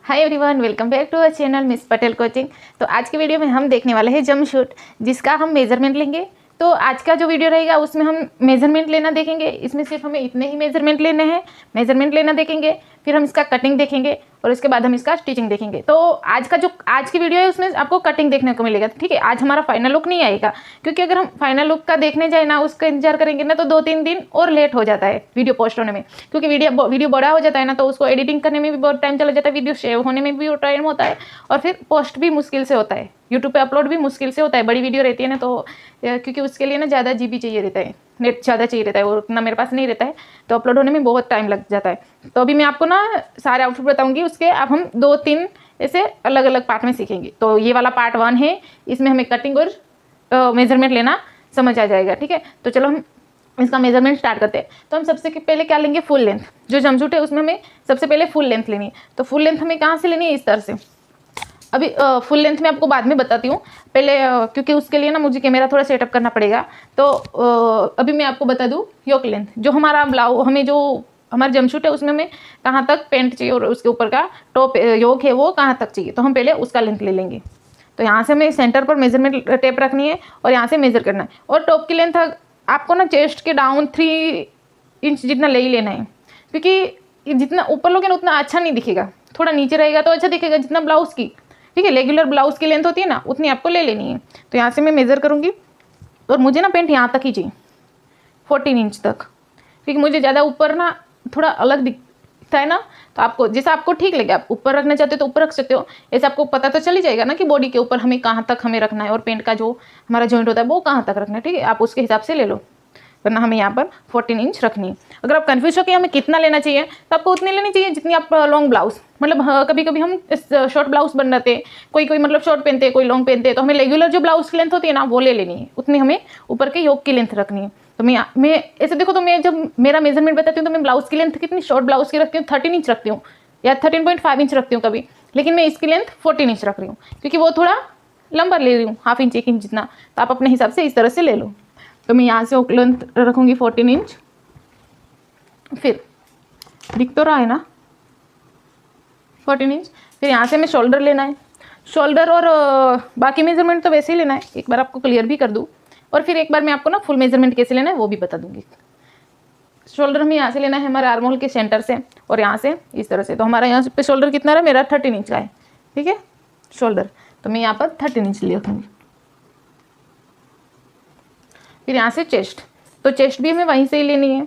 Hi everyone, welcome back to our channel miss Patel coaching. तो आज के वीडियो में हम देखने वाले हैं जंप शूट, जिसका हम मेजरमेंट लेंगे। तो आज का जो वीडियो रहेगा उसमें हम मेजरमेंट लेना देखेंगे। इसमें सिर्फ हमें इतने ही मेजरमेंट लेने हैं, मेजरमेंट लेना देखेंगे, फिर हम इसका कटिंग देखेंगे और उसके बाद हम इसका स्टिचिंग देखेंगे। तो आज की वीडियो है उसमें आपको कटिंग देखने को मिलेगा, ठीक है। आज हमारा फाइनल लुक नहीं आएगा, क्योंकि अगर हम फाइनल लुक का देखने जाए ना, उसका इंतजार करेंगे ना, तो 2-3 दिन और लेट हो जाता है वीडियो पोस्ट होने में। क्योंकि वीडियो बड़ा हो जाता है ना, तो उसको एडिटिंग करने में भी बहुत टाइम चला जाता है, वीडियो सेव होने में भी बहुत टाइम होता है, और फिर पोस्ट भी मुश्किल से होता है, यूट्यूब पे अपलोड भी मुश्किल से होता है। बड़ी वीडियो रहती है ना, तो क्योंकि उसके लिए ना ज़्यादा जीबी चाहिए रहता है, नेट ज़्यादा चाहिए रहता है, और उतना मेरे पास नहीं रहता है, तो अपलोड होने में बहुत टाइम लग जाता है। तो अभी मैं आपको ना सारे आउटफिट बताऊंगी, उसके अब हम 2-3 ऐसे अलग अलग पार्ट में सीखेंगे। तो ये वाला पार्ट 1 है, इसमें हमें कटिंग और मेजरमेंट लेना समझ आ जाएगा, ठीक है। तो चलो हम इसका मेजरमेंट स्टार्ट करते हैं। तो हम सबसे पहले क्या लेंगे, फुल लेंथ। जो जंपसूट है उसमें हमें सबसे पहले फुल लेंथ लेनी है। तो फुल लेंथ हमें कहाँ से लेनी है, इस तरह से। अभी फुल लेंथ में आपको बाद में बताती हूँ, पहले क्योंकि उसके लिए ना मुझे कैमरा थोड़ा सेटअप करना पड़ेगा। तो अभी मैं आपको बता दूँ योक लेंथ। जो हमारा हमें जो हमारा जंपसूट है उसमें हमें कहाँ तक पेंट चाहिए और उसके ऊपर का टॉप योक है वो कहाँ तक चाहिए, तो हम पहले उसका लेंथ ले लेंगे। तो यहाँ से हमें सेंटर पर मेजरमेंट टेप रखनी है और यहाँ से मेजर करना है। और टॉप की लेंथ आपको ना चेस्ट के डाउन 3 इंच जितना ले ही लेना है, क्योंकि जितना ऊपर लोगे ना उतना अच्छा नहीं दिखेगा, थोड़ा नीचे रहेगा तो अच्छा दिखेगा, जितना ब्लाउज़ की, ठीक है, रेगुलर ब्लाउज़ की लेंथ होती है ना, उतनी आपको ले लेनी है। तो यहाँ से मैं मेज़र करूँगी और मुझे ना पेंट यहाँ तक ही चाहिए, 14 इंच तक, क्योंकि मुझे ज़्यादा ऊपर ना थोड़ा अलग दिखता है ना। तो आपको जैसा आपको ठीक लगे, आप ऊपर रखना चाहते हो तो ऊपर रख सकते हो। ऐसे आपको पता तो चल ही जाएगा ना कि बॉडी के ऊपर हमें कहाँ तक हमें रखना है, और पेंट का जो हमारा जॉइंट होता है वो कहाँ तक रखना है, ठीक है। आप उसके हिसाब से ले लो, वरना हमें यहाँ पर 14 इंच रखनी है। अगर आप कन्फ्यूज हो कि हमें कितना लेना चाहिए, तो आपको उतनी लेनी चाहिए जितनी आप लॉन्ग ब्लाउज, मतलब कभी कभी हम शॉर्ट ब्लाउज बन जाते हैं, कोई मतलब शॉर्ट पहनते हैं, कोई लॉन्ग पहनते हैं, तो हमें रेगुलर जो ब्लाउज की लेंथ होती है ना वो ले लेनी है, उतनी हमें ऊपर के योक की लेंथ रखनी है। तो मैं ऐसे देखो, तो मैं जब मेरा मेजरमेंट बताती हूँ तो मैं ब्लाउज की लेंथ कितनी, शॉर्ट ब्लाउज की रखती हूँ 13 इंच रखती हूँ, या 13.5 इंच रखती हूँ कभी, लेकिन मैं इसकी लेंथ 14 इंच रख रही हूँ, क्योंकि वो थोड़ा लंबा ले रही हूँ, ½ इंच 1 इंच जितना। तो आप अपने हिसाब से इस तरह से ले लो। तो मैं यहाँ से लेंथ रखूँगी 14 इंच। फिर दिख तो रहा है ना 14 इंच। फिर यहाँ से मैं शोल्डर लेना है, शोल्डर और बाकी मेजरमेंट तो वैसे ही लेना है, एक बार आपको क्लियर भी कर दूँ, और फिर एक बार मैं आपको ना फुल मेजरमेंट कैसे लेना है वो भी बता दूँगी। शोल्डर हमें यहाँ से लेना है हमारे आर्म होल के सेंटर से, और यहाँ से इस तरह से। तो हमारा यहाँ पे शोल्डर कितना रहा, मेरा 13 इंच का है, ठीक है शोल्डर। तो मैं यहाँ पर 13 इंच ले रखूँगी। फिर यहाँ से चेस्ट, तो चेस्ट भी हमें वहीं से ही लेनी है,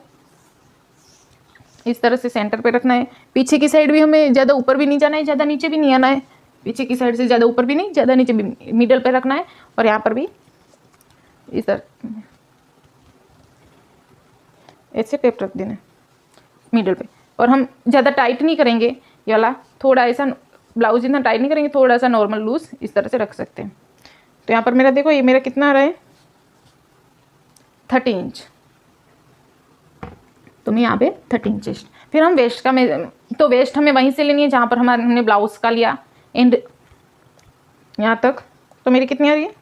इस तरह से सेंटर पे रखना है। पीछे की साइड भी हमें ज़्यादा ऊपर भी नहीं जाना है, ज़्यादा नीचे भी नहीं आना है, पीछे की साइड से ज़्यादा ऊपर भी नहीं, ज़्यादा नीचे भी नहीं, मिडल पे रखना है। और यहाँ पर भी इस तरह ऐसे टेप रख देना है मिडल पे। और हम ज़्यादा टाइट नहीं करेंगे, ये वाला थोड़ा ऐसा ब्लाउज जितना टाइट नहीं करेंगे, थोड़ा सा नॉर्मल लूज इस तरह से रख सकते हैं। तो यहाँ पर मेरा देखो, ये मेरा कितना आ रहा है 30 इंच, तो मैं यहाँ पे 13 इंच। फिर हम वेस्ट का तो वेस्ट हमें वहीं से लेनी है जहाँ पर हमने ब्लाउज का लिया, एंड यहाँ तक। तो मेरी कितनी आ रही है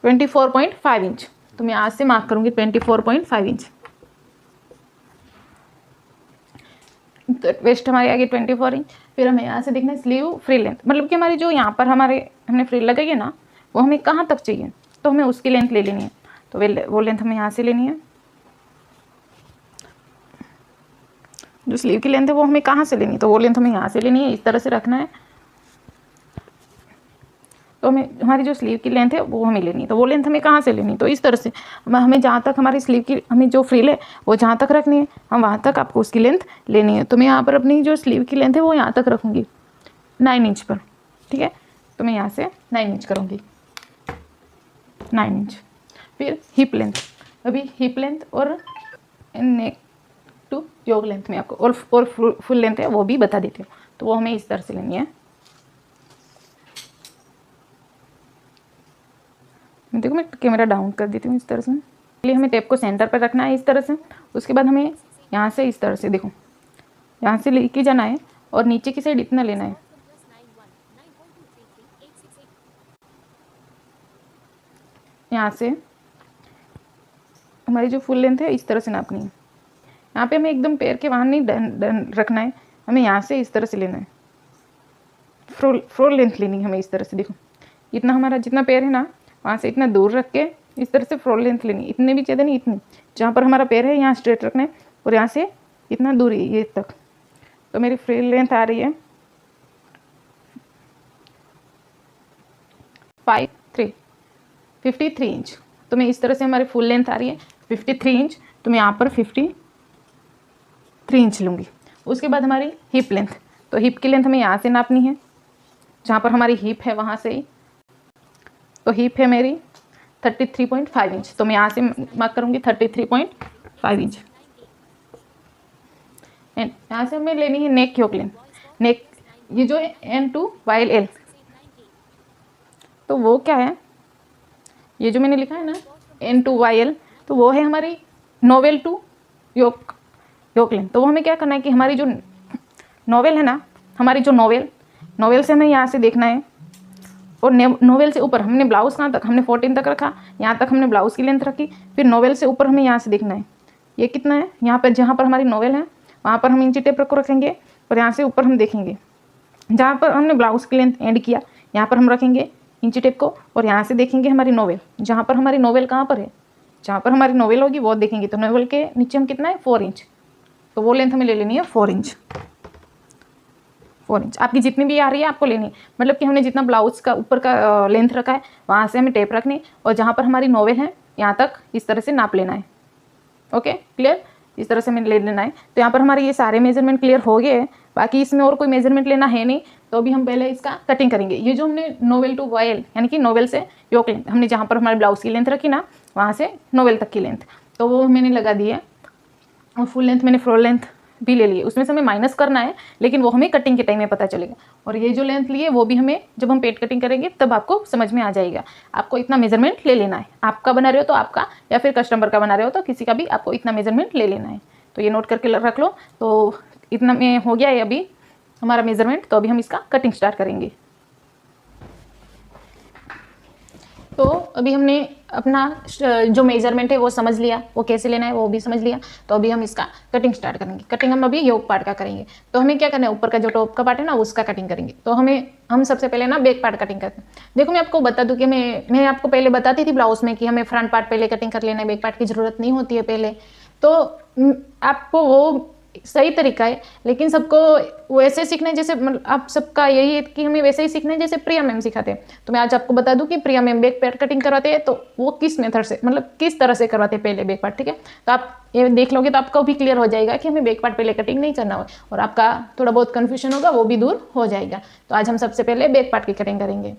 24.5 इंच। तो मैं आज से मार्क करूँगी 24.5 इंच। तो वेस्ट हमारी आ गई 24 इंच। फिर हमें यहाँ से देखना है स्लीव फ्री लेंथ, मतलब कि हमारी जो यहाँ पर हमने फ्री लगाई है ना, वो हमें कहाँ तक चाहिए, तो हमें उसकी लेंथ ले लेनी है। तो वो लेंथ हमें यहाँ से लेनी है। जो स्लीव की लेंथ है वो हमें कहाँ से लेनी है, तो वो लेंथ हमें यहाँ से लेनी है, इस तरह से रखना है। तो हमारी जो स्लीव की लेंथ है वो हमें लेनी है, तो वो लेंथ हमें कहाँ से लेनी है, तो इस तरह से हमें जहाँ तक हमारी स्लीव की हमें जो फ्रिल है वो जहाँ तक रखनी है, हम वहाँ तक आपको उसकी लेंथ लेनी है। तो मैं यहाँ पर अपनी जो स्लीव की लेंथ है वो यहाँ तक रखूँगी 9 इंच पर, ठीक है। तो मैं यहाँ से 9 इंच करूँगी, 9 इंच। फिर हिप लेंथ, अभी हिप लेंथ और नेक टू योक लेंथ में आपको और फुल लेंथ है वो भी बता देती हूँ। तो वो हमें इस तरह से लेनी है। देखो मैं कैमरा डाउन कर देती हूँ इस तरह से। पहले हमें टेप को सेंटर पर रखना है इस तरह से, उसके बाद हमें यहाँ से इस तरह से, देखो यहाँ से लेके जाना है और नीचे की साइड इतना लेना है। यहाँ से हमारी जो फुल लेंथ है इस तरह से नापनी है। यहाँ पे हमें एकदम पैर के वहाँ नहीं रखना है, हमें यहाँ से इस तरह से लेना है। फ्लोर लेंथ लेनी है हमें इस तरह से। देखो इतना हमारा जितना पैर है ना वहाँ से इतना दूर रख के इस तरह से फ्लोर लेंथ लेनी, इतने भी ज़्यादा नहीं, इतनी जहाँ पर हमारा पैर है यहाँ स्ट्रेट रखना है और यहाँ से इतना दूर है ये तक। तो मेरी फ्लोर लेंथ आ रही है 53 इंच। तो मैं इस तरह से हमारी फुल लेंथ आ रही है 53 इंच, तो मैं यहाँ पर 53 इंच लूँगी। उसके बाद हमारी हिप लेंथ, तो हिप की लेंथ हमें यहाँ से नापनी है, जहाँ पर हमारी हिप है वहाँ से ही। तो हिप है मेरी 33.5 इंच, तो मैं यहाँ से मार्क करूँगी 33.5 इंच। एंड यहाँ से हमें लेनी है नेक योक लेंथ। नेक ये जो है N2YL, तो वो क्या है, ये जो मैंने लिखा है ना N2YL, तो वो है हमारी नोवेल टू योक लेंथ। तो वो हमें क्या करना है कि हमारी जो नोवेल है ना, हमारी जो नोवेल से हमें यहाँ से देखना है, और नोवेल से ऊपर हमने ब्लाउज़ कहाँ तक, हमने 14 तक रखा, यहाँ तक हमने ब्लाउज़ की लेंथ रखी, फिर नोवेल से ऊपर हमें यहाँ से देखना है ये कितना है। यहाँ पर जहाँ पर हमारी नोवेल है वहाँ पर हम इंची टेप को रखेंगे, और यहाँ से ऊपर हम देखेंगे जहाँ पर हमने ब्लाउज़ की लेंथ एंड किया यहाँ पर हम रखेंगे इंची टेप को, और यहाँ से देखेंगे हमारी नोवेल, जहाँ पर हमारी नोवेल कहाँ पर है, जहाँ पर हमारी नोवेल होगी वो देखेंगे। तो नोवेल के नीचे हम कितना है 4 इंच, तो वो लेंथ हमें ले लेनी है 4 इंच। आपकी जितनी भी आ रही है आपको लेनी है, मतलब कि हमने जितना ब्लाउज का ऊपर का लेंथ रखा है वहाँ से हमें टेप रखनी, और जहाँ पर हमारी नोवेल है यहाँ तक इस तरह से नाप लेना है। ओके क्लियर, इस तरह से हमें ले लेना है। तो यहाँ पर हमारे ये सारे मेजरमेंट क्लियर हो गए हैं, बाकी इसमें और कोई मेजरमेंट लेना है नहीं। तो अभी हम पहले इसका कटिंग करेंगे। ये जो हमने नोवेल टू YL यानी कि नोवेल से योक लेंथ, हमने जहाँ पर हमारे ब्लाउज की लेंथ रखी ना वहाँ से नोवेल तक की लेंथ, तो वो मैंने लगा दी है, और फुल लेंथ मैंने फ्लोर लेंथ भी ले लिए। उसमें से हमें माइनस करना है, लेकिन वो हमें कटिंग के टाइम में पता चलेगा। और ये जो लेंथ लिए वो भी हमें जब हम पेट कटिंग करेंगे तब आपको समझ में आ जाएगा। आपको इतना मेजरमेंट ले लेना है, आपका बना रहे हो तो आपका, या फिर कस्टमर का बना रहे हो तो किसी का भी आपको इतना मेजरमेंट ले लेना है। तो ये नोट करके रख लो। तो इतना में हो गया है अभी हमारा मेजरमेंट। तो अभी हम इसका कटिंग स्टार्ट करेंगे। तो अभी हमने अपना जो मेजरमेंट है वो समझ लिया, वो कैसे लेना है वो भी समझ लिया। तो अभी हम इसका कटिंग स्टार्ट करेंगे। कटिंग हम अभी योक पार्ट का करेंगे। तो हमें क्या करना है, ऊपर का जो टॉप का पार्ट है ना उसका कटिंग करेंगे। तो हम सबसे पहले ना बैक पार्ट कटिंग करते हैं। देखो मैं आपको बता दूं कि मैं आपको पहले बताती थी ब्लाउज में कि हमें फ्रंट पार्ट पहले कटिंग कर लेना है, बैक पार्ट की ज़रूरत नहीं होती है पहले। तो आपको वो सही तरीका है, लेकिन सबको वैसे सीखना है जैसे आप सबका यही है कि हमें वैसे ही सीखना है जैसे प्रिया मैम सिखाते हैं। तो मैं आज आपको बता दूं कि प्रिया मैम बैक पार्ट कटिंग करवाते हैं, तो वो किस मेथड से, मतलब किस तरह से करवाते हैं पहले बैक पार्ट। ठीक है, तो आप ये देख लोगे तो आपको भी क्लियर हो जाएगा कि हमें बैक पार्ट पहले कटिंग नहीं करना हो, और आपका थोड़ा बहुत कन्फ्यूजन होगा वो भी दूर हो जाएगा। तो आज हम सबसे पहले बैक पार्ट की कटिंग करेंगे।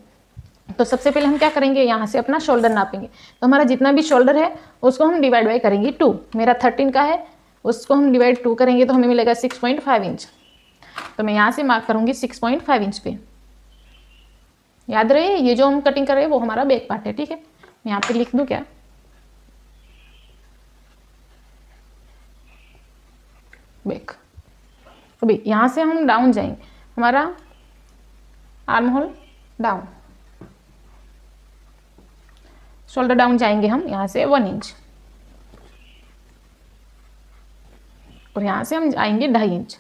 तो सबसे पहले हम क्या करेंगे, यहाँ से अपना शोल्डर नापेंगे। तो हमारा जितना भी शोल्डर है उसको हम डिवाइड बाई करेंगे 2। मेरा 13 का है, उसको हम डिवाइड 2 करेंगे तो हमें मिलेगा 6.5 इंच। तो मैं यहाँ से मार्क करूँगी 6.5 इंच पे। याद रहे ये जो हम कटिंग कर रहे हैं वो हमारा बैक पार्ट है। ठीक है, मैं यहाँ पे लिख दूँ क्या, बैक। अभी यहाँ से हम डाउन जाएंगे, हमारा arm hole down, shoulder down जाएंगे हम यहाँ से 1 इंच, और यहाँ से हम आएंगे 2.5 इंच।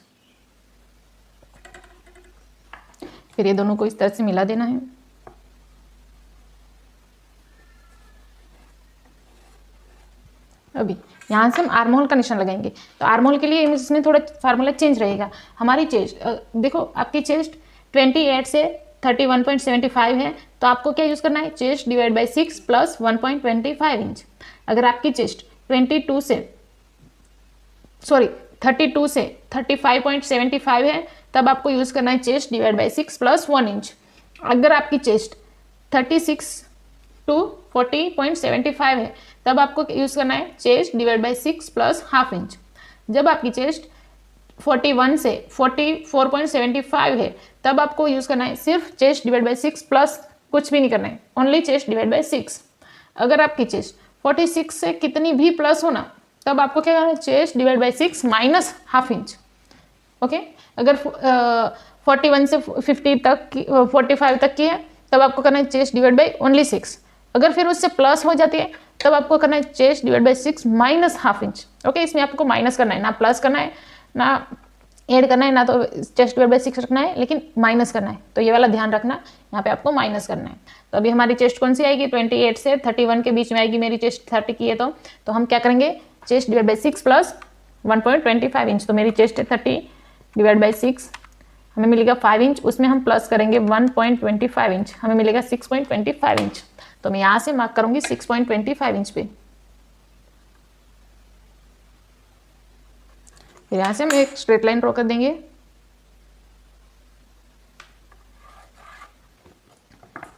फिर ये दोनों को इस तरह से मिला देना है। अभी यहाँ से हम आर्म होल का निशान लगाएंगे। तो आर्म होल के लिए इसमें थोड़ा फार्मूला चेंज रहेगा। हमारी चेस्ट, देखो आपकी चेस्ट 28 से 31.75 है, तो आपको क्या यूज़ करना है, chest divide by 6 plus 1.25 inch. अगर आपकी चेस्ट 32 से 35.75 है, तब आपको यूज़ करना है chest divide by 6 plus 1 inch. अगर आपकी चेस्ट 36 to 40.75 है, तब आपको यूज़ करना है chest divide by 6 plus half inch. जब आपकी चेस्ट 41 से 44.75 है, तब आपको यूज़ करना है सिर्फ चेस्ट डिवाइड बाई 6 प्लस कुछ भी नहीं करना है, ओनली चेस्ट डिवाइड बाई 6। अगर आपकी चेस्ट 46 से कितनी भी प्लस हो ना, तब आपको क्या करना है, chest divide by 6 minus half inch. Okay, अगर 41 से 50 तक की 45 तक की है, तब आपको करना है चेस्ट डिवाइड बाई ओनली 6। अगर फिर उससे प्लस हो जाती है तब आपको करना है chest divide by 6 minus half inch. Okay, इसमें आपको माइनस करना है, ना प्लस करना है ना ऐड करना है ना, तो चेस्ट डिवाइड बाई 6 रखना है, लेकिन माइनस करना है, तो ये वाला ध्यान रखना, यहाँ पे आपको माइनस करना है। तो अभी हमारी चेस्ट कौन सी आएगी, 28 से 31 के बीच में आएगी, मेरी चेस्ट 30 की है, तो हम क्या करेंगे, chest divide by 6 plus 1.25 inch, तो मेरी चेस्ट है 30 डिवाइड बाई 6, हमें मिलेगा 5 इंच, उसमें हम प्लस करेंगे 1.25 इंच, हमें मिलेगा 6.25 इंच। तो मैं यहाँ से मार्क करूंगी 6.25 इंच पे। फिर यहाँ से हम एक स्ट्रेट लाइन ड्रॉ कर देंगे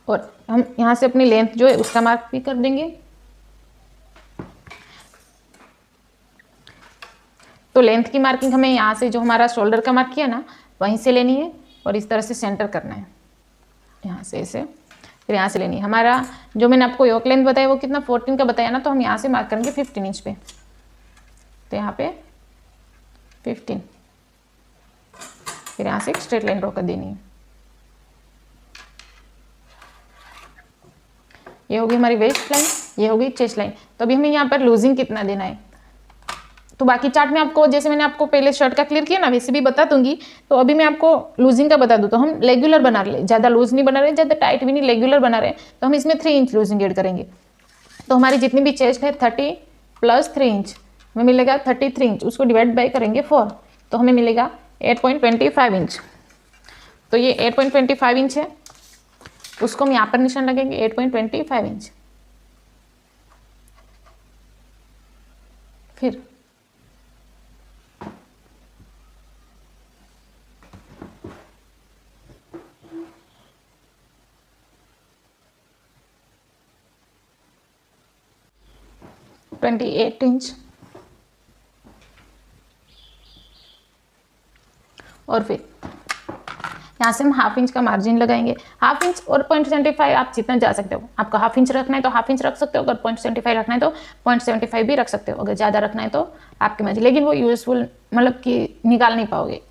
और हम यहाँ से अपनी लेंथ जो है उसका मार्क भी कर देंगे। तो लेंथ की मार्किंग हमें यहाँ से जो हमारा शोल्डर का मार्क किया ना वहीं से लेनी है और इस तरह से सेंटर करना है, यहाँ से ऐसे, फिर यहाँ से लेनी है। हमारा जो मैंने आपको योक लेंथ बताया वो कितना 14 का बताया ना, तो हम यहाँ से मार्क करेंगे 15 इंच पे, तो यहाँ पे 15, फिर यहाँ से एक स्ट्रेट लाइन ड्रॉ कर देनी है। ये होगी हमारी वेस्ट लाइन, ये होगी चेस्ट लाइन। तो अभी हमें यहाँ पर लूजिंग कितना देना है, तो बाकी चार्ट में आपको जैसे मैंने आपको पहले शर्ट का क्लियर किया ना वैसे भी बता दूंगी। तो अभी मैं आपको लूजिंग का बता दूं, तो हम रेगुलर बना रहे, ज़्यादा लूज नहीं बना रहे, ज़्यादा टाइट भी नहीं, रेगुलर बना रहे हैं, तो हम इसमें 3 इंच लूजिंग ऐड करेंगे। तो हमारी जितनी भी चेस्ट है 30 प्लस 3 इंच हमें मिलेगा 33 इंच, उसको डिवाइड बाई करेंगे 4, तो हमें मिलेगा 8.25 इंच। तो ये 8.25 इंच है, उसको हम यहाँ पर निशान लगेंगे 8.25 इंच। फिर ट्वेंटी 8 इंच और फिर यहाँ से हम हाफ इंच का मार्जिन लगाएंगे। हाफ इंच और 0.75 आप जितना जा सकते हो, आपको हाफ इंच रखना है तो हाफ इंच रख सकते हो, अगर 0.75 रखना है तो 0.75 भी रख सकते हो, अगर ज़्यादा रखना है तो आपकी मर्जी, लेकिन वो यूजफुल मतलब कि निकाल नहीं पाओगे,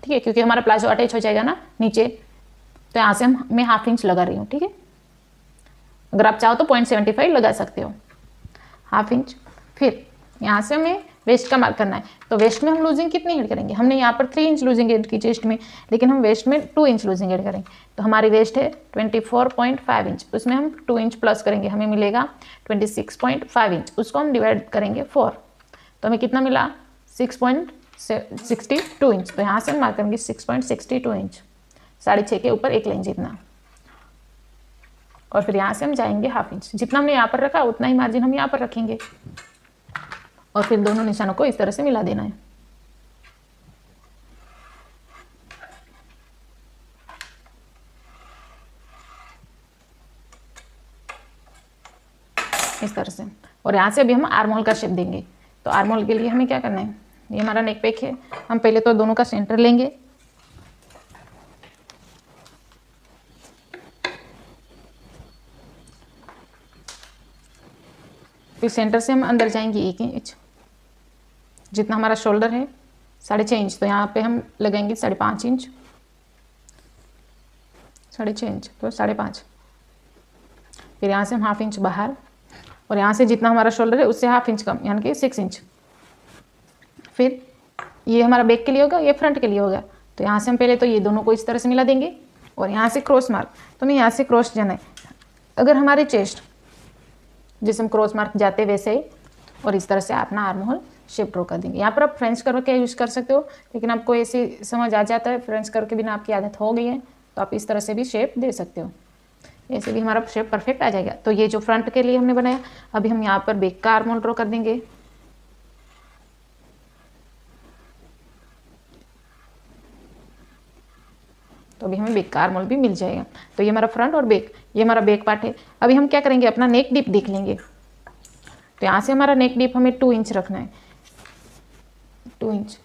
ठीक है, क्योंकि हमारा प्लाजो अटैच हो जाएगा ना नीचे। तो यहाँ से मैं हाफ इंच लगा रही हूँ, ठीक है, अगर आप चाहो तो 0.75 लगा सकते हो, हाफ इंच। फिर यहाँ से हमें वेस्ट का मार्क करना है, तो वेस्ट में हम लूजिंग कितनी ऐड करेंगे, हमने यहाँ पर 3 इंच लूजिंग ऐड की चेस्ट में, लेकिन हम वेस्ट में 2 इंच लूजिंग ऐड करेंगे। तो हमारी वेस्ट है 24.5 इंच, उसमें हम 2 इंच प्लस करेंगे, हमें मिलेगा 26.5 इंच, उसको हम डिवाइड करेंगे 4, तो हमें कितना मिला 6.62 इंच। तो यहाँ से हम मार्क करेंगे 6.62 इंच, 6.5 के ऊपर एक लाइन जितना, और फिर यहाँ से हम जाएंगे हाफ इंच, जितना हमने यहाँ पर रखा उतना ही मार्जिन हम यहाँ पर रखेंगे, और फिर दोनों निशानों को इस तरह से मिला देना है। इस तरह से, और यहाँ से अभी हम आर्महोल का शेप देंगे। तो आर्महोल के लिए हमें क्या करना है, ये हमारा नेक पेक है, हम पहले तो दोनों का सेंटर लेंगे, फिर सेंटर से हम अंदर जाएंगे 1 इंच, जितना हमारा शोल्डर है 6.5 इंच, तो यहाँ पे हम लगाएंगे 5.5 इंच, 6.5 इंच तो 5.5, फिर यहाँ से हम हाफ इंच बाहर, और यहाँ से जितना हमारा शोल्डर है उससे हाफ इंच कम, यानी कि 6 इंच। फिर ये हमारा बैक के लिए होगा, ये फ्रंट के लिए होगा, तो यहाँ से हम पहले तो ये दोनों को इस तरह से मिला देंगे, और यहाँ से क्रॉस मार्क, तो मैं यहाँ से क्रॉस जाना है, अगर हमारी चेस्ट जैसे हम क्रॉस मार्क जाते वैसे ही, और इस तरह से अपना आर्म होल शेप ड्रॉ कर देंगे। यहाँ पर आप फ्रेंच करके यूज़ कर सकते हो, लेकिन आपको ऐसे समझ आ जाता है, फ्रेंच करके बिना आपकी आदत हो गई है, तो आप इस तरह से भी शेप दे सकते हो, ऐसे भी हमारा शेप परफेक्ट आ जाएगा। तो ये जो फ्रंट के लिए हमने बनाया, अभी हम यहाँ पर बैक का आर्म होल ड्रॉ कर देंगे। तो अभी हमें बैक का आर्म होल भी मिल जाएगा। तो ये हमारा फ्रंट और बैक, ये हमारा बैक पार्ट है। अभी हम क्या करेंगे, अपना नेक डीप देख लेंगे। तो यहाँ से हमारा नेक डीप हमें 2 इंच रखना है, 2 इंच।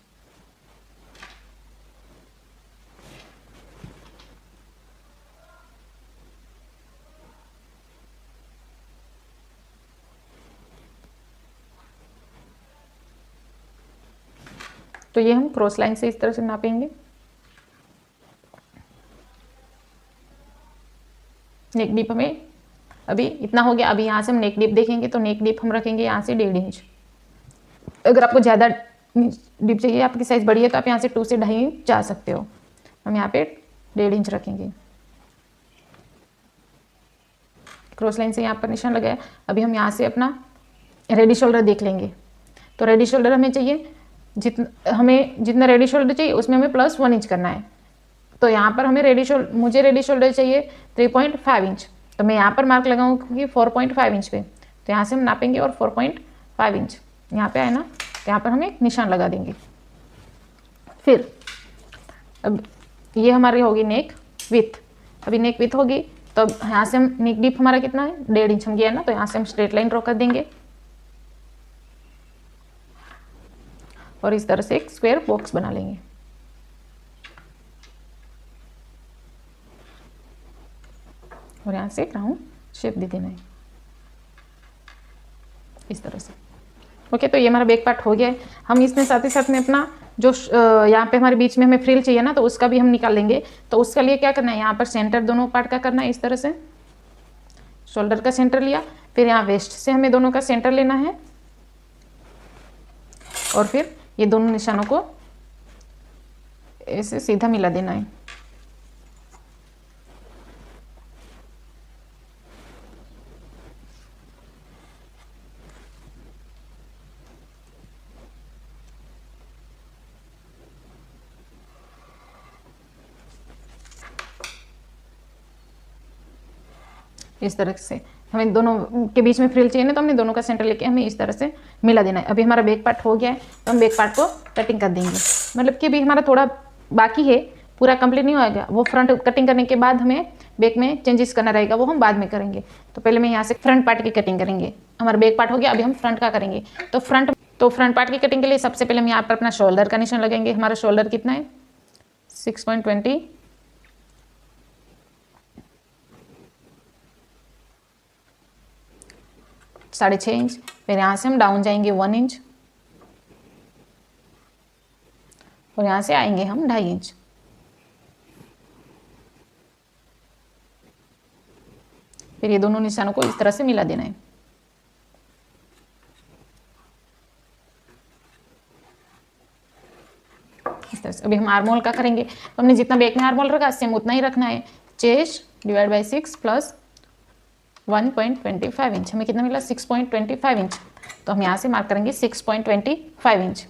तो ये हम क्रॉस लाइन से इस तरह से नापेंगे। नेक डीप हमें अभी इतना हो गया। अभी यहाँ से हम नेक डीप देखेंगे, तो नेक डीप हम रखेंगे यहाँ से 1.5 इंच। अगर आपको ज़्यादा डिप चाहिए, आपकी साइज़ बड़ी है तो आप यहाँ से 2 से 2.5 इंच जा सकते हो। हम यहाँ पे 1.5 इंच रखेंगे। क्रॉस लाइन से यहाँ पर निशान लगाया। अभी हम यहाँ से अपना रेडी शोल्डर देख लेंगे। तो रेडी शोल्डर हमें चाहिए, जितना रेडी शोल्डर चाहिए उसमें हमें +1 इंच करना है। तो यहाँ पर हमें मुझे रेडी शोल्डर चाहिए 3.5 इंच। तो मैं यहाँ पर मार्क लगाऊंगी 4.5 इंच पे। तो यहाँ से हम नापेंगे और 4.5 इंच यहाँ पे आए ना, तो यहाँ पर हम एक निशान लगा देंगे। फिर अब ये हमारी होगी नेक विथ। अभी नेक विथ होगी तो अब यहाँ से हम नेक डीप हमारा कितना है 1.5 इंच हम गया ना, तो यहाँ से हम स्ट्रेट लाइन ड्रॉ कर देंगे और इस तरह से एक स्क्वायर बॉक्स बना लेंगे। और यहाँ से राउंड शेप दे देना है इस तरह से। ओके, तो ये हमारा बैक पार्ट हो गया है। हम इसमें साथ ही साथ में अपना जो यहाँ पे हमारे बीच में हमें फ्रिल चाहिए ना, तो उसका भी हम निकाल लेंगे। तो उसके लिए क्या करना है, यहाँ पर सेंटर दोनों पार्ट का करना है इस तरह से। शोल्डर का सेंटर लिया, फिर यहाँ वेस्ट से हमें दोनों का सेंटर लेना है और फिर ये दोनों निशानों को ऐसे सीधा मिला देना है। इस तरह से हमें दोनों के बीच में फ्रिल चाहिए ना, तो हमने दोनों का सेंटर लेके हमें इस तरह से मिला देना है। अभी हमारा बैक पार्ट हो गया है, तो हम बैक पार्ट को कटिंग कर देंगे। मतलब कि अभी हमारा थोड़ा बाकी है, पूरा कंप्लीट नहीं होगा। वो फ्रंट कटिंग करने के बाद हमें बैक में चेंजेस करना रहेगा, वो हम बाद में करेंगे। तो पहले मैं यहाँ से फ्रंट पार्ट की कटिंग करेंगे। हमारा बैक पार्ट हो गया, अभी हम फ्रंट का करेंगे। तो फ्रंट पार्ट की कटिंग के लिए सबसे पहले हम यहाँ पर अपना शोल्डर का निशान लगेंगे। हमारा शोल्डर कितना है 6.20, साढ़े 6 इंच। फिर यहाँ से हम डाउन जाएंगे 1 इंच और यहाँ से आएंगे हम 2.5 इंच। फिर ये दोनों निशानों को इस तरह से मिला देना है। इस तरह से अभी हम आर्म होल का करेंगे। तो हमने जितना बैक में आर्म होल रखा सेम उतना ही रखना है। Chest divide by 6 plus 1.25 inch. हमें कितना मिला 6.25 इंच। तो हम यहाँ से मार्क करेंगे 6.25 इंच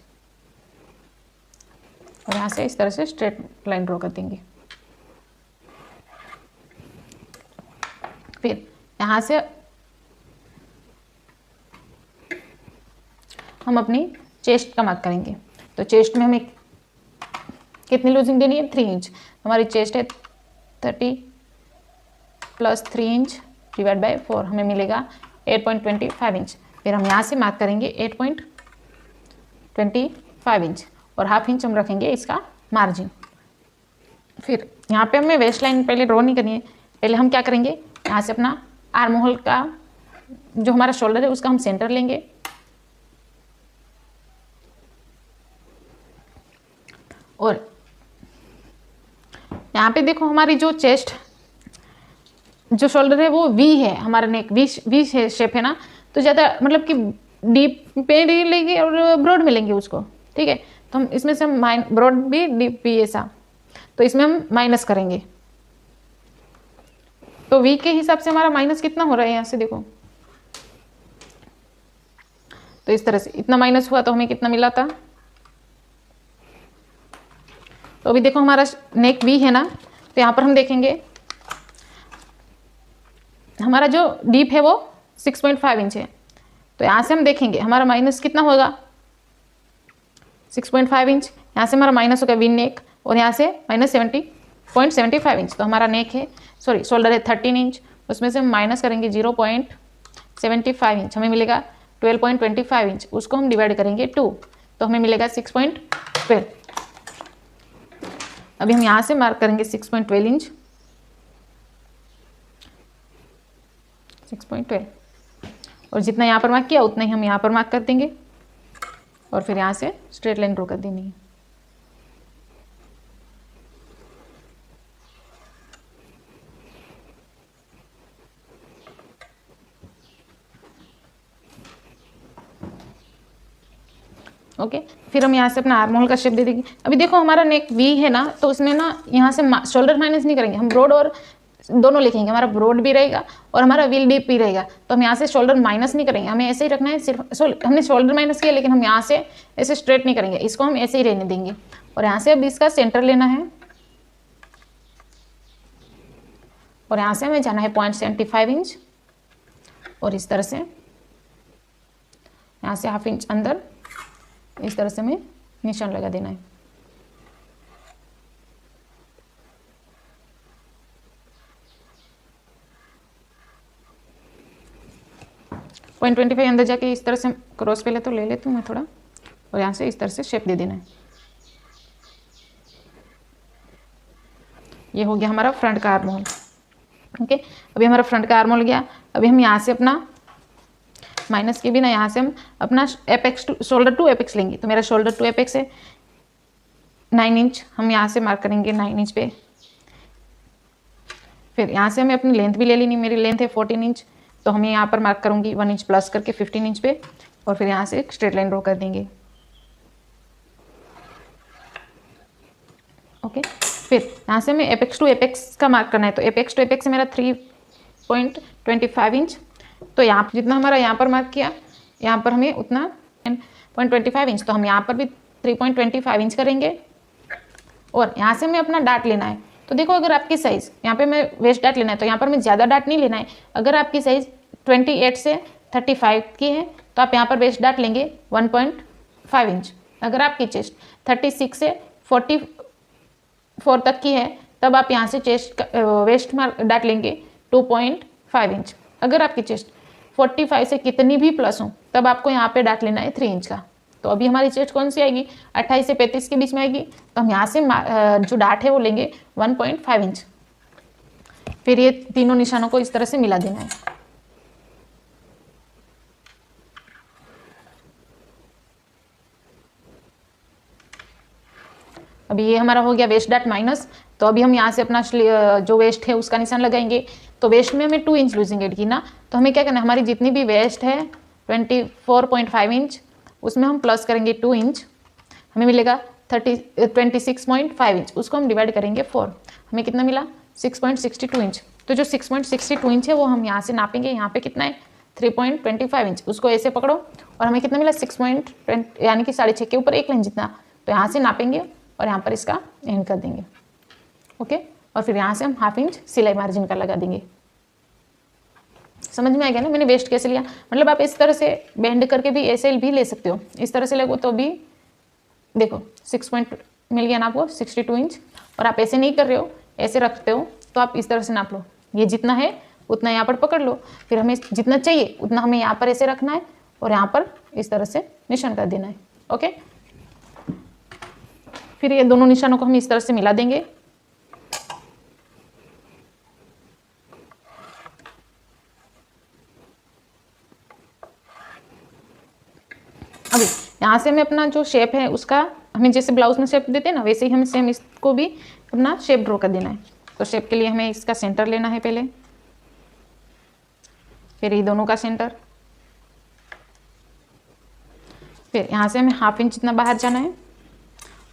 और यहाँ से इस तरह से स्ट्रेट लाइन ड्रॉ कर देंगे। फिर यहाँ से हम अपनी चेस्ट का मार्क करेंगे। तो चेस्ट में हमें कितनी लूजिंग देनी है 3 इंच। हमारी चेस्ट है 30 प्लस 3 इंच डिवाइड बाई 4, हमें मिलेगा 8.25 इंच। फिर हम यहाँ से मार्क करेंगे 8.25 इंच और हाफ इंच हम रखेंगे इसका मार्जिन। फिर यहाँ पे हमें वेस्ट लाइन पहले ड्रॉ नहीं करनी है। पहले हम क्या करेंगे, यहाँ से अपना आर्म होल का जो हमारा शोल्डर है उसका हम सेंटर लेंगे और यहाँ पे देखो हमारी जो चेस्ट जो शोल्डर है वो वी है, हमारा नेक वी शेप है ना, तो ज़्यादा मतलब कि डीप पे लेंगे और ब्रॉड में लेंगे उसको। ठीक है, तो हम इसमें से ब्रॉड भी डीप भी ऐसा, तो इसमें हम माइनस करेंगे। तो वी के हिसाब से हमारा माइनस कितना हो रहा है यहाँ से देखो, तो इस तरह से इतना माइनस हुआ तो हमें कितना मिला था। तो अभी देखो हमारा नेक वी है ना, तो यहाँ पर हम देखेंगे हमारा जो डीप है वो 6.5 इंच है। तो यहाँ से हम देखेंगे हमारा माइनस कितना होगा 6.5 इंच। यहाँ से हमारा माइनस होगा वी नेक और यहाँ से माइनस 70.75 इंच। तो हमारा नेक है शोल्डर है 13 इंच, उसमें से हम माइनस करेंगे 0.75 इंच, हमें मिलेगा 12.25 इंच। उसको हम डिवाइड करेंगे 2, तो हमें मिलेगा 6.12। अभी हम यहाँ से मार्क करेंगे 6.12 इंच, 6.12 और जितना यहाँ पर मार्क किया उतना ही हम यहाँ पर मार्क कर देंगे और फिर यहाँ से स्ट्रेट लाइन ड्रॉ कर देनी है। ओके। फिर हम यहाँ से अपना आर्म होल का शेप दे देंगे। अभी देखो हमारा नेक वी है ना, तो उसमें ना यहाँ से शोल्डर माइनस नहीं करेंगे, हम ब्रॉड और दोनों लिखेंगे। हमारा ब्रॉड भी रहेगा और हमारा व्हील डीप भी रहेगा, तो हम यहाँ से शोल्डर माइनस नहीं करेंगे, हमें ऐसे ही रखना है। सिर्फ हमने शोल्डर माइनस किया, लेकिन हम यहाँ से ऐसे स्ट्रेट नहीं करेंगे, इसको हम ऐसे ही रहने देंगे। और यहाँ से अब इसका सेंटर लेना है और यहाँ से हमें जाना है 0.75 इंच और इस तरह से यहाँ से ½ इंच अंदर इस तरह से हमें निशान लगा देना है। पॉइंट 25 अंदर जाके इस तरह से क्रॉस पहले तो ले लेती हूँ मैं थोड़ा, और यहाँ से इस तरह से शेप दे देना है। ये हो गया हमारा फ्रंट का आर्म होल। ओके, अभी हमारा फ्रंट का आर्म होल गया। अभी हम यहाँ से अपना माइनस के बिना यहाँ से हम अपना apex to shoulder to apex लेंगे। तो मेरा शोल्डर टू एपेक्स है 9 इंच, हम यहाँ से मार्क करेंगे 9 इंच पे। फिर यहाँ से हमें अपनी लेंथ भी ले लेनी, मेरी लेंथ है 14 इंच, तो हमें यहाँ पर मार्क करूँगी 1 इंच प्लस करके 15 इंच पे, और फिर यहाँ से एक स्ट्रेट लाइन ड्रॉ कर देंगे। ओके, फिर यहाँ से हमें एपेक्स टू एपेक्स का मार्क करना है। तो एपेक्स टू एपेक्स से मेरा 3.25 इंच, तो यहाँ पर जितना हमारा यहाँ पर मार्क किया, यहाँ पर हमें उतना 0.25 इंच, तो हम यहाँ पर भी 3.25 इंच करेंगे। और यहाँ से हमें अपना डाट लेना है। तो देखो अगर आपकी साइज़ यहाँ पे मैं वेस्ट डाट लेना है, तो यहाँ पर मैं ज़्यादा डाट नहीं लेना है। अगर आपकी साइज़ 28 से 35 की है, तो आप यहाँ पर वेस्ट डाट लेंगे 1.5 इंच। अगर आपकी चेस्ट 36 से 44 तक की है, तब आप यहाँ से चेस्ट वेस्ट मार्क डाट लेंगे 2.5 इंच। अगर आपकी चेस्ट 45 से कितनी भी प्लस हो, तब आपको यहाँ पे डाट लेना है 3 इंच का। तो अभी हमारी चेस्ट कौन सी आएगी, 28 से 35 के बीच में आएगी, तो हम यहाँ से जो डाट है वो लेंगे 1.5 इंच। फिर ये तीनों निशानों को इस तरह से मिला देना है। अभी ये हमारा हो गया वेस्ट डाट माइनस। तो अभी हम यहाँ से अपना जो वेस्ट है उसका निशान लगाएंगे। तो वेस्ट में हमें 2 इंच लूजिंग एड की ना, तो हमें क्या करना है, हमारी जितनी भी वेस्ट है 24.5 इंच, उसमें हम प्लस करेंगे 2 इंच, हमें मिलेगा 26.5 इंच। उसको हम डिवाइड करेंगे 4, हमें कितना मिला 6.62 इंच। तो जो 6.62 इंच है वो हम यहाँ से नापेंगे। यहाँ पे कितना है 3.25 इंच, उसको ऐसे पकड़ो और हमें कितना मिला 6.20 यानी कि 6.5 के ऊपर 1 लाइन जितना, तो यहाँ से नापेंगे और यहाँ पर इसका एंड कर देंगे। ओके, और फिर यहाँ से हम ½ इंच सिलाई मार्जिन का लगा देंगे। समझ में आ गया ना मैंने वेस्ट कैसे लिया। मतलब आप इस तरह से बेंड करके भी ऐसे भी ले सकते हो, इस तरह से लगो तो भी देखो 6 मिल गया ना आपको 62 इंच। और आप ऐसे नहीं कर रहे हो, ऐसे रखते हो, तो आप इस तरह से नाप लो, ये जितना है उतना यहाँ पर पकड़ लो। फिर हमें जितना चाहिए उतना हमें यहाँ पर ऐसे रखना है और यहाँ पर इस तरह से निशान कर देना है। ओके, फिर ये दोनों निशानों को हम इस तरह से मिला देंगे। अभी यहाँ से हमें अपना जो शेप है उसका, हमें जैसे ब्लाउज में शेप देते हैं ना, वैसे ही हमें सेम इसको भी अपना शेप ड्रॉ कर देना है। तो शेप के लिए हमें इसका सेंटर लेना है पहले, फिर ये दोनों का सेंटर, फिर यहाँ से हमें ½ इंच जितना बाहर जाना है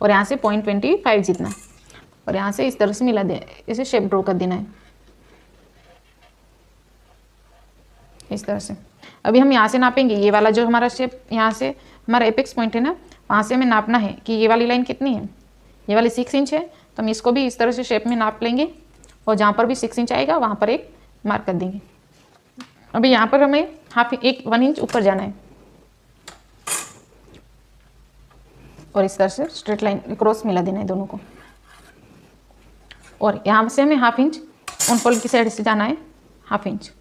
और यहाँ से 0.25 जितना, और यहाँ से इस तरह से मिला दे, इसे शेप ड्रॉ कर देना है इस तरह से। अभी हम यहाँ से नापेंगे, ये वाला जो हमारा शेप यहाँ से हमारा एपेक्स पॉइंट है ना, वहाँ से हमें नापना है कि ये वाली लाइन कितनी है, ये वाली 6 इंच है, तो हम इसको भी इस तरह से शेप में नाप लेंगे और जहाँ पर भी 6 इंच आएगा वहाँ पर एक मार्क कर देंगे। अभी यहाँ पर हमें 1 इंच ऊपर जाना है और इस तरह से स्ट्रेट लाइन क्रॉस मिला देना है दोनों को, और यहाँ से हमें ½ इंच उन पॉल की साइड से जाना है, ½ इंच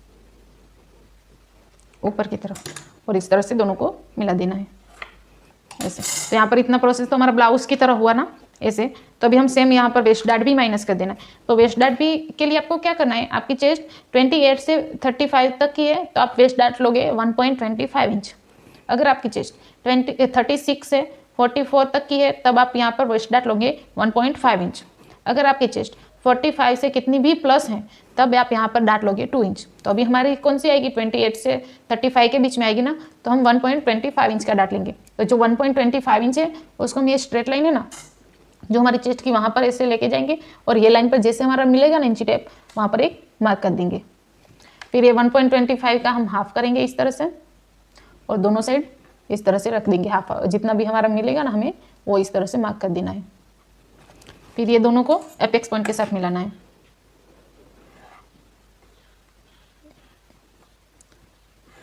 ऊपर की तरफ, और इस तरह से दोनों को मिला देना है ऐसे। तो यहाँ पर इतना प्रोसेस तो हमारा ब्लाउज की तरह हुआ ना ऐसे। तो अभी हम सेम यहाँ पर वेस्ट डाट भी माइनस कर देना है। तो वेस्ट डाट भी के लिए आपको क्या करना है, आपकी चेस्ट 28 से 35 तक की है, तो आप वेस्ट डाट लोगे 1.25 इंच। अगर आपकी चेस्ट 36 से 44 तक की है, तब आप यहाँ पर वेस्ट डाट लोगे 1.5 इंच। अगर आपकी चेस्ट 45 से कितनी भी प्लस है, तब आप यहाँ पर डाट लोगे 2 इंच। तो अभी हमारी कौन सी आएगी 28 से 35 के बीच में आएगी ना, तो हम 1.25 इंच का डाट लेंगे। तो जो 1.25 इंच है उसको हम ये स्ट्रेट लाइन है ना जो हमारी चेस्ट की वहाँ पर ऐसे लेके जाएंगे और ये लाइन पर जैसे हमारा मिलेगा ना इंची टेप वहाँ पर एक मार्क कर देंगे। फिर ये 1.25 का हम हाफ करेंगे इस तरह से और दोनों साइड इस तरह से रख देंगे हाफ, जितना भी हमारा मिलेगा ना हमें वो इस तरह से मार्क कर देना है। फिर ये दोनों को एपेक्स पॉइंट के साथ मिलाना है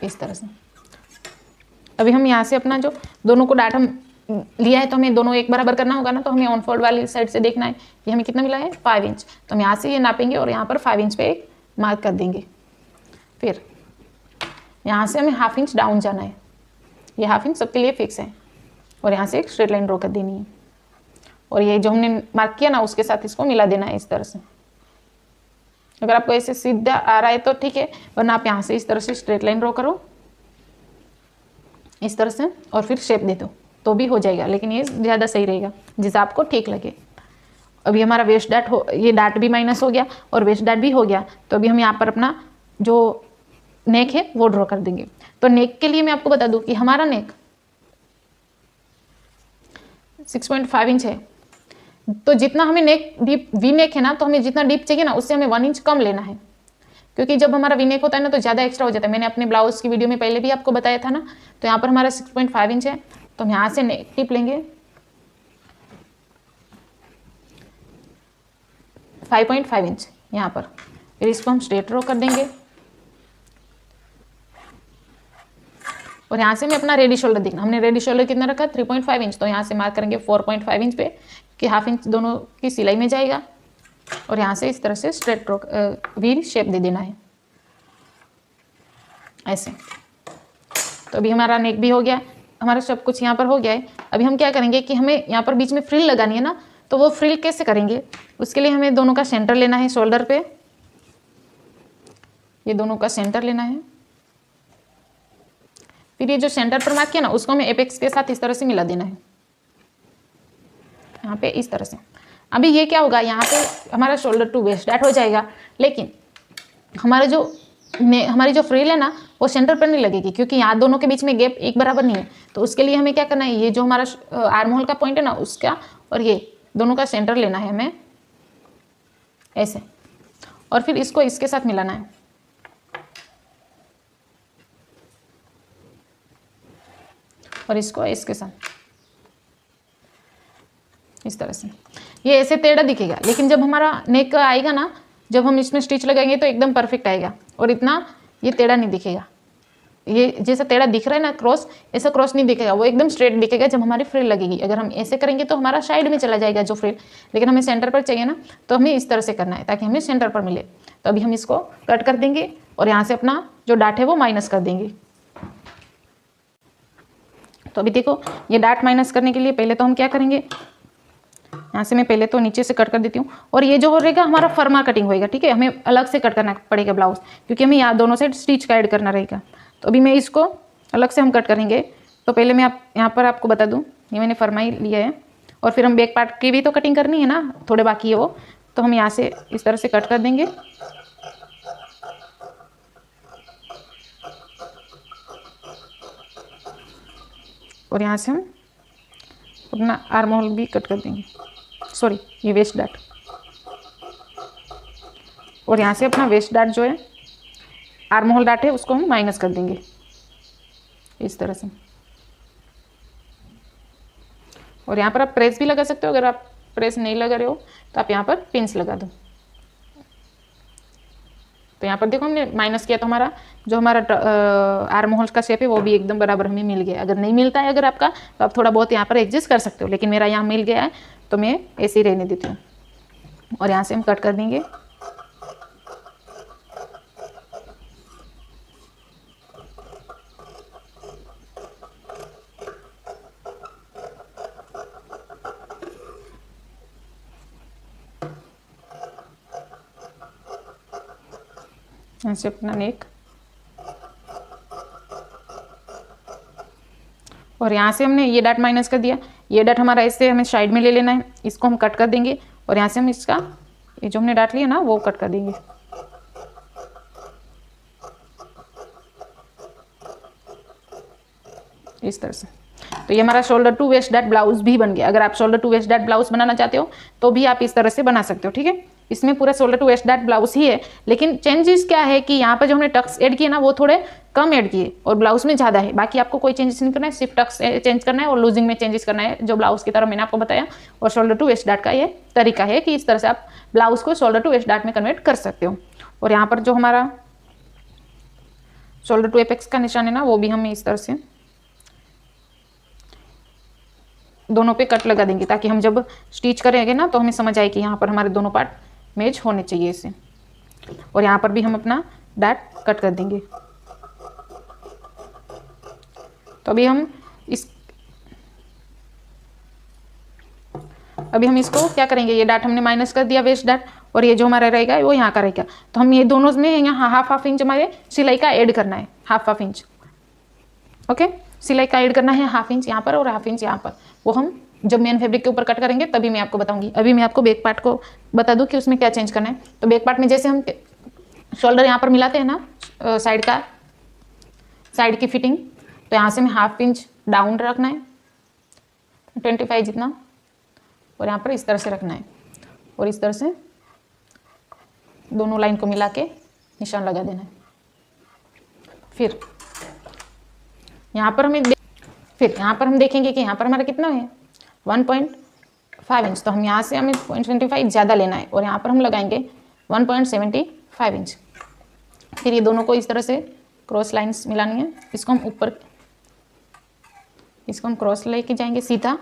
इस तरह से। अभी हम यहाँ से अपना जो दोनों को डाटा लिया है तो हमें दोनों एक बराबर करना होगा ना, तो हमें ऑन फोल्ड वाली साइड से देखना है ये हमें कितना मिला है 5 इंच। तो हम यहाँ से ये नापेंगे और यहाँ पर 5 इंच पे एक मार्क कर देंगे। फिर यहाँ से हमें हाफ इंच डाउन जाना है, ये हाफ इंच सबके लिए फिक्स है और यहाँ से एक स्ट्रेट लाइन ड्रॉ कर देनी है और ये जो हमने मार्क किया ना उसके साथ इसको मिला देना है इस तरह से। अगर आपको ऐसे सीधा आ रहा है तो ठीक है, वरना आप यहाँ से इस तरह से स्ट्रेट लाइन ड्रॉ करो इस तरह से और फिर शेप दे दो तो भी हो जाएगा, लेकिन ये ज़्यादा सही रहेगा जैसा आपको ठीक लगे। अभी हमारा वेस्ट डाट हो, ये डाट भी माइनस हो गया और वेस्ट डाट भी हो गया। तो अभी हम यहाँ पर अपना जो नेक है वो ड्रॉ कर देंगे। तो नेक के लिए मैं आपको बता दूं कि हमारा नेक 6.5 इंच है, तो जितना हमें नेक डीप वी नेक है ना, तो हमें जितना डीप चाहिए ना उससे हमें 1 इंच कम लेना है, क्योंकि जब हमारा वी नेक होता है ना तो ज़्यादा एक्स्ट्रा हो जाता है। मैंने अपने ब्लाउज की वीडियो में पहले भी आपको बताया था ना। तो यहाँ पर हमारा 6.5 इंच है, तो हम यहाँ से नेक टिप लेंगे 5.5 इंच यहाँ पर। फिर इसको हम स्ट्रेट ड्रॉ कर देंगे और यहाँ से हमें अपना रेडी शोल्डर देखना। हमने रेडी शोल्डर कितना रखा 3.5 इंच, तो यहाँ से मार्क करेंगे 4.5 इंच पे कि हाफ इंच दोनों की सिलाई में जाएगा और यहाँ से इस तरह से स्ट्रेट ड्रॉ वी शेप दे देना है ऐसे। तो अभी हमारा नेक भी हो गया, हमारा सब कुछ यहाँ पर हो गया है। अभी हम क्या करेंगे कि हमें यहाँ पर बीच में फ्रिल लगानी है ना, तो वो फ्रिल कैसे करेंगे उसके लिए हमें दोनों का सेंटर लेना है शोल्डर पे, ये दोनों का सेंटर लेना है। फिर ये जो सेंटर पर मार्क किया ना उसको हमें एपेक्स के साथ इस तरह से मिला देना है यहाँ पे इस तरह से। अभी ये क्या होगा, यहाँ पे हमारा शोल्डर टू वेस्ट डाट हो जाएगा, लेकिन हमारी जो फ्रिल है ना वो सेंटर पर नहीं लगेगी, क्योंकि यहाँ दोनों के बीच में गैप एक बराबर नहीं है। तो उसके लिए हमें क्या करना है, ये जो हमारा आर्म होल का पॉइंट है ना उसका और ये दोनों का सेंटर लेना है हमें ऐसे, और फिर इसको इसके साथ मिलाना है और इसको इसके साथ इस तरह से। ये ऐसे टेढ़ा दिखेगा, लेकिन जब हमारा नेक आएगा ना, जब हम इसमें स्टिच लगाएंगे तो एकदम परफेक्ट आएगा और इतना ये टेढ़ा नहीं दिखेगा। ये जैसा टेढ़ा दिख रहा है ना क्रॉस, ऐसा क्रॉस नहीं दिखेगा, वो एकदम स्ट्रेट दिखेगा जब हमारी फ्रिल लगेगी। अगर हम ऐसे करेंगे तो हमारा साइड में चला जाएगा जो फ्रिल, लेकिन हमें सेंटर पर चाहिए ना, तो हमें इस तरह से करना है ताकि हमें सेंटर पर मिले। तो अभी हम इसको कट कर देंगे और यहाँ से अपना जो डाट है वो माइनस कर देंगे। तो अभी देखो ये डाट माइनस करने के लिए पहले तो हम क्या करेंगे, यहाँ से मैं पहले तो नीचे से कट कर देती हूँ और ये जो हो रहेगा हमारा फर्मा कटिंग होएगा, ठीक है। हमें अलग से कट करना पड़ेगा ब्लाउज, क्योंकि हमें यहाँ दोनों साइड स्टिच का ऐड करना रहेगा। तो अभी मैं इसको अलग से हम कट करेंगे। तो पहले मैं यहाँ पर आपको बता दूँ, ये मैंने फर्मा ही लिया है और फिर हम बैक पार्ट की भी तो कटिंग करनी है ना, थोड़े बाकी है वो, तो हम यहाँ से इस तरह से कट कर देंगे। और यहाँ से हम अपना आर्म होल भी कट कर देंगे, सॉरी ये वेस्ट डाट, और यहाँ से अपना वेस्ट डाट जो है आर्म होल डाट है उसको हम माइनस कर देंगे इस तरह से। और यहाँ पर आप प्रेस भी लगा सकते हो, अगर आप प्रेस नहीं लगा रहे हो तो आप यहाँ पर पिंस लगा दो। तो यहाँ पर देखो हमने माइनस किया तो हमारा जो हमारा आर्म होल का शेप है वो भी एकदम बराबर हमें मिल गया। अगर नहीं मिलता है अगर आपका, तो आप थोड़ा बहुत यहाँ पर एडजस्ट कर सकते हो, लेकिन मेरा यहाँ मिल गया है तो मैं ऐसे ही रहने देती हूँ। और यहाँ से हम कट कर देंगे। ऐसे अपना नेक, और यहाँ से हमने ये डाट माइनस कर दिया, ये डाट हमारा ऐसे हमें साइड में ले लेना है, इसको हम कट कर देंगे और यहाँ से हम इसका ये जो हमने डाट लिया ना वो कट कर देंगे इस तरह से। तो ये हमारा शोल्डर टू वेस्ट डैट ब्लाउज भी बन गया। अगर आप शोल्डर टू वेस्ट डैट ब्लाउज बनाना चाहते हो तो भी आप इस तरह से बना सकते हो, ठीक है। इसमें पूरा शोल्डर टू वेस्ट डैट ब्लाउज ही है, लेकिन चेंजेस क्या है कि यहाँ पर जो हमने टक्स ऐड किए ना वो थोड़े कम ऐड किए और ब्लाउज में ज़्यादा है। बाकी आपको कोई चेंजेस नहीं करना है, सिर्फ टक्स चेंज करना है और लूजिंग में चेंजेस करना है, जो ब्लाउज की तरह मैंने आपको बताया। और शोल्डर टू वेस्ट डैट का ये तरीका है कि इस तरह से आप ब्लाउज को शोल्डर टू वेस्ट डैट में कन्वर्ट कर सकते हो। और यहाँ पर जो हमारा शोल्डर टू एपेक्स का निशान है ना वो भी हम इस तरह से दोनों पे कट लगा देंगे, ताकि हम जब स्टिच करेंगे ना तो हमें समझ आए कि यहाँ पर हमारे दोनों पार्ट मैच होने चाहिए इसे। और यहाँ पर भी हम अपना डैट कट कर देंगे। तो अभी हम इसको क्या करेंगे, ये डैट हमने माइनस कर दिया वेस्ट डैट, और ये जो हमारा रहेगा वो यहाँ का रहेगा। तो हम ये दोनों में यहाँ हाफ इंच हमारे सिलाई का ऐड करना है, हाफ इंच। ओके, सिलाई का ऐड करना है हाफ इंच यहाँ पर और हाफ इंच यहाँ पर। वो हम जब मेन फैब्रिक के ऊपर कट करेंगे तभी मैं आपको बताऊंगी। अभी मैं आपको बैक पार्ट को बता दूं कि उसमें क्या चेंज करना है। तो बैक पार्ट में जैसे हम शोल्डर यहाँ पर मिलाते हैं ना साइड की फिटिंग, तो यहाँ से हमें हाफ इंच डाउन रखना है 25 जितना, और यहाँ पर इस तरह से रखना है और इस तरह से दोनों लाइन को मिला के निशान लगा देना है। फिर यहाँ पर हम देखेंगे कि यहाँ पर हमारा कितना है 1.5 इंच, तो हम यहाँ से हमें 0.25 ज़्यादा लेना है और यहाँ पर हम लगाएंगे 1.75 इंच। फिर ये दोनों को इस तरह से क्रॉस लाइंस मिलानी है। इसको हम क्रॉस लेके जाएंगे, सीधा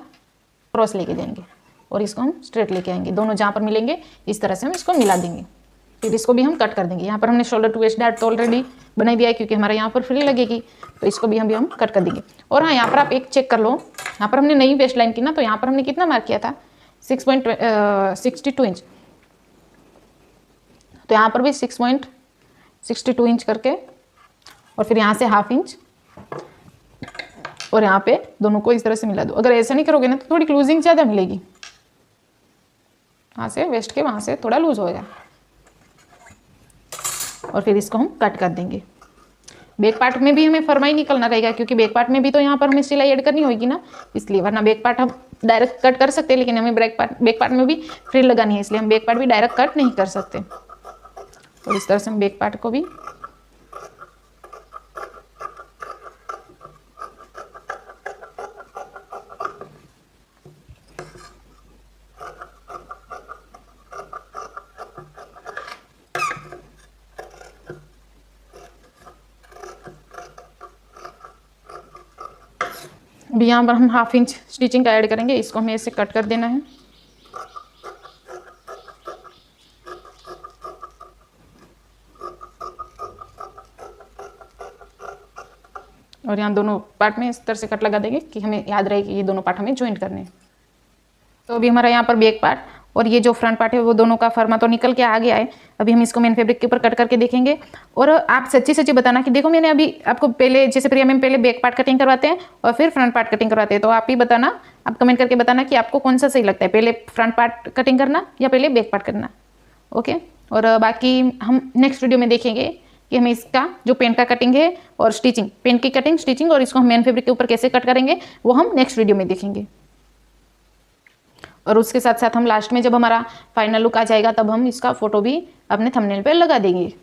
क्रॉस लेके जाएंगे और इसको हम स्ट्रेट लेके आएंगे। दोनों जहाँ पर मिलेंगे इस तरह से हम इसको मिला देंगे। फिर इसको भी हम कट कर देंगे। यहाँ पर हमने शोल्डर टू वेस्ट डैट तो ऑलरेडी बना दिया है क्योंकि हमारे यहाँ पर फ्री लगेगी, तो इसको भी हम कट कर देंगे। और हाँ, यहाँ पर आप एक चेक कर लो, यहाँ पर हमने नई वेस्ट लाइन की ना, तो यहाँ पर हमने कितना मार्क किया था 6.62 इंच, तो यहाँ पर भी 6.62 इंच करके और फिर यहाँ से हाफ इंच और यहाँ पे दोनों को इस तरह से मिला दो। अगर ऐसा नहीं करोगे ना तो थोड़ी क्लूजिंग ज़्यादा मिलेगी, यहाँ से वेस्ट के वहाँ से थोड़ा लूज होगा। और फिर इसको हम कट कर देंगे। बैक पार्ट में भी हमें फरमाई निकलना रहेगा क्योंकि बैक पार्ट में भी तो यहाँ पर हमें सिलाई ऐड करनी होगी ना, इसलिए। वरना बैक पार्ट हम डायरेक्ट कट कर सकते हैं, लेकिन हमें बैक पार्ट में भी फ्रिल लगानी है, इसलिए हम बैक पार्ट भी डायरेक्ट कट नहीं कर सकते। और इस तरह से हम बैक पार्ट को भी भी यहाँ पर हम हाफ इंच स्टिचिंग का ऐड करेंगे। इसको हमें ऐसे कट कर देना है। और यहाँ दोनों पार्ट में इस तरह से कट लगा देंगे कि हमें याद रहे कि ये दोनों पार्ट हमें ज्वाइंट करने हैं। तो अभी हमारा यहाँ पर बैक पार्ट और ये जो फ्रंट पार्ट है वो दोनों का फर्मा तो निकल के आ गया है। अभी हम इसको मेन फैब्रिक के ऊपर कट करके देखेंगे। और आप सच्ची बताना कि देखो मैंने अभी आपको पहले, जैसे प्रिया मैम पहले बैक पार्ट कटिंग करवाते हैं और फिर फ्रंट पार्ट कटिंग करवाते हैं, तो आप ही बताना, आप कमेंट करके बताना कि आपको कौन सा सही लगता है, पहले फ्रंट पार्ट कटिंग करना या पहले बैक पार्ट करना। ओके, और बाकी हम नेक्स्ट वीडियो में देखेंगे कि हमें इसका जो पेंट का कटिंग है और स्टिचिंग, पेंट की कटिंग, स्टिचिंग और इसको हम मेन फैब्रिक के ऊपर कैसे कट करेंगे वो हम नेक्स्ट वीडियो में देखेंगे। और उसके साथ साथ हम लास्ट में जब हमारा फाइनल लुक आ जाएगा तब हम इसका फोटो भी अपने थंबनेल पे लगा देंगे।